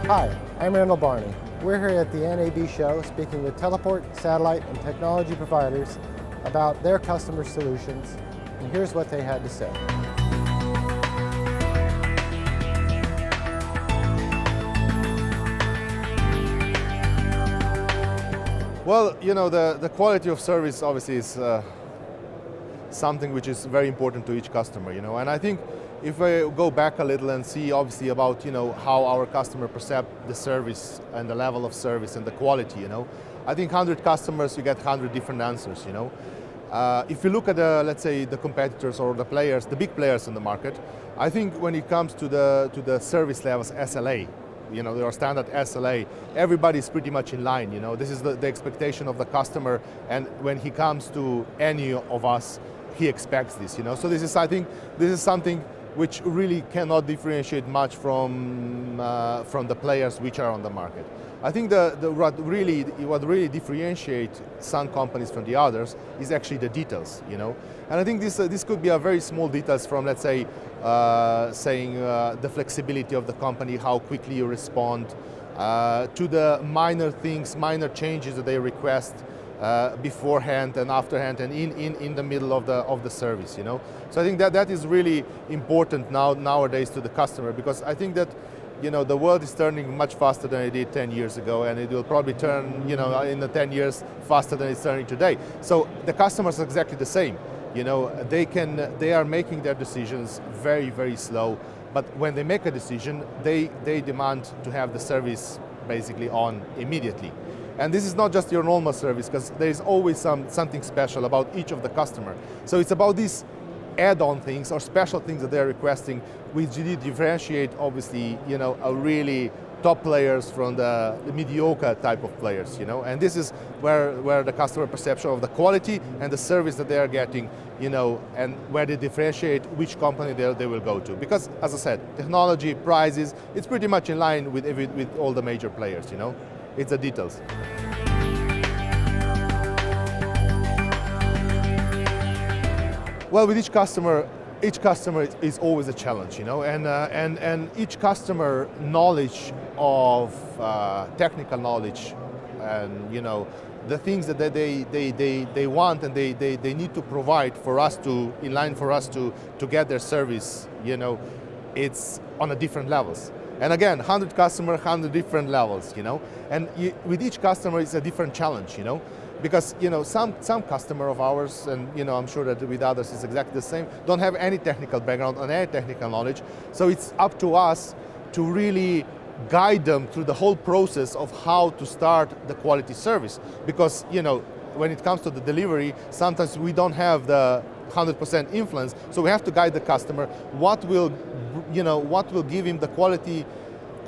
Hi, I'm Randall Barney. We're here at the NAB show speaking with teleport, satellite, and technology providers about their customer solutions, and here's what they had to say. Well, you know, the quality of service obviously is something which is very important to each customer, you know, and I think if I go back a little and see obviously about, you know, how our customer perceive the service and the level of service and the quality, you know, I think 100 customers, you get 100 different answers, you know. If you look at let's say the competitors or the players, the big players in the market, I think when it comes to the service levels, SLA, you know, your standard SLA, everybody's pretty much in line, you know. This is the expectation of the customer, and when he comes to any of us, he expects this, you know. So I think this is something which really cannot differentiate much from the players which are on the market. I think what really differentiates some companies from the others is actually the details, you know. And I think this could be a very small details from, let's say, the flexibility of the company, how quickly you respond, to the minor things, minor changes that they request beforehand and afterhand and in the middle of the service, you know. So I think that is really important nowadays to the customer, because I think that, you know, the world is turning much faster than it did 10 years ago, and it will probably turn, you know, in the 10 years faster than it's turning today. So the customers are exactly the same. You know, they are making their decisions very, very slow, but when they make a decision, they demand to have the service basically on immediately. And this is not just your normal service, because there is always something special about each of the customer. So it's about these add-on things or special things that they're requesting, which differentiate, obviously, you know, a really top players from the mediocre type of players, you know. And this is where the customer perception of the quality and the service that they are getting, you know, and where they differentiate which company they will go to. Because, as I said, technology, prices, it's pretty much in line with all the major players, you know. It's the details. Well, with each customer is always a challenge, you know, and each customer knowledge of technical knowledge, and, you know, the things that they want and they need to provide for us to get their service, you know, it's on a different levels. And again, 100 customers, 100 different levels, you know, and with each customer it's a different challenge, you know. Because, you know, some customer of ours, and, you know, I'm sure that with others it's exactly the same, don't have any technical background or any technical knowledge. So it's up to us to really guide them through the whole process of how to start the quality service. Because, you know, when it comes to the delivery, sometimes we don't have the 100% influence, so we have to guide the customer what will give him the quality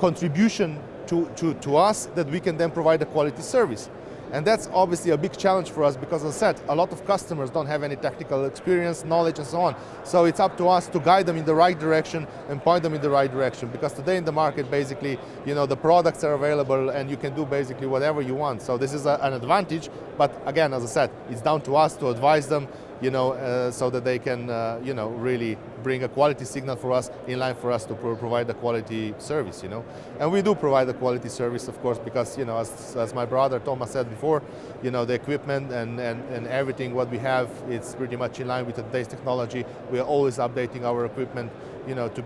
contribution to us, that we can then provide a quality service. And that's obviously a big challenge for us, because, as I said, a lot of customers don't have any technical experience, knowledge, and so on. So it's up to us to guide them in the right direction and point them in the right direction. Because today in the market, basically, you know, the products are available and you can do basically whatever you want. So this is an advantage. But again, as I said, it's down to us to advise them, you know, so that they can, you know, really bring a quality signal for us, in line for us to provide the quality service, you know. And we do provide the quality service, of course, because, you know, as my brother Thomas said before, you know, the equipment and everything what we have, it's pretty much in line with today's technology. We are always updating our equipment, you know, to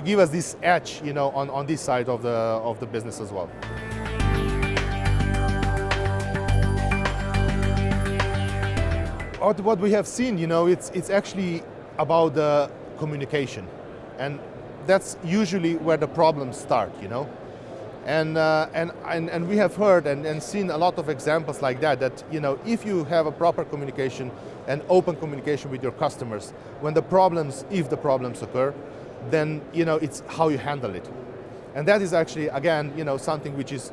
give us this edge, you know, on this side of the business as well. What we have seen, you know, it's actually about the communication, and that's usually where the problems start, you know. And we have heard and seen a lot of examples like that, you know, if you have a proper communication and open communication with your customers, if the problems occur, then, you know, it's how you handle it. And that is actually, again, you know, something which is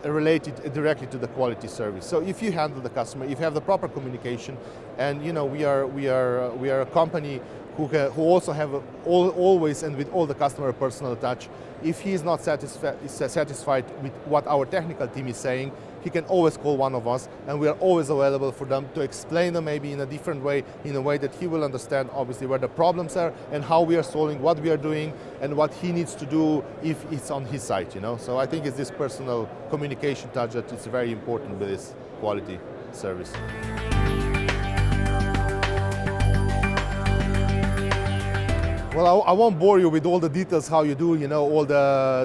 related directly to the quality service. So if you handle the customer, if you have the proper communication, and, you know, we are a company who also have always and with all the customer personal touch. If he is not satisfied with what our technical team is saying, he can always call one of us, and we are always available for them to explain them maybe in a different way, in a way that he will understand obviously where the problems are and how we are solving, what we are doing, and what he needs to do if it's on his side, you know. So I think it's this personal communication touch that is very important with this quality service. Well, I won't bore you with all the details how you do, you know, all the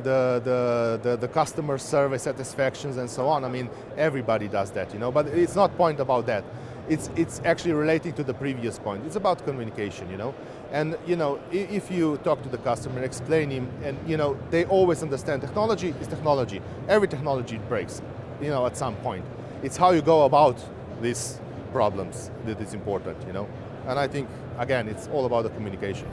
customer service satisfactions and so on. I mean, everybody does that, you know, but it's not point about that. It's actually relating to the previous point. It's about communication, you know. And, you know, if you talk to the customer, explain him, and, you know, they always understand technology is technology. Every technology breaks, you know, at some point. It's how you go about these problems that is important, you know. And I think, again, it's all about the communication.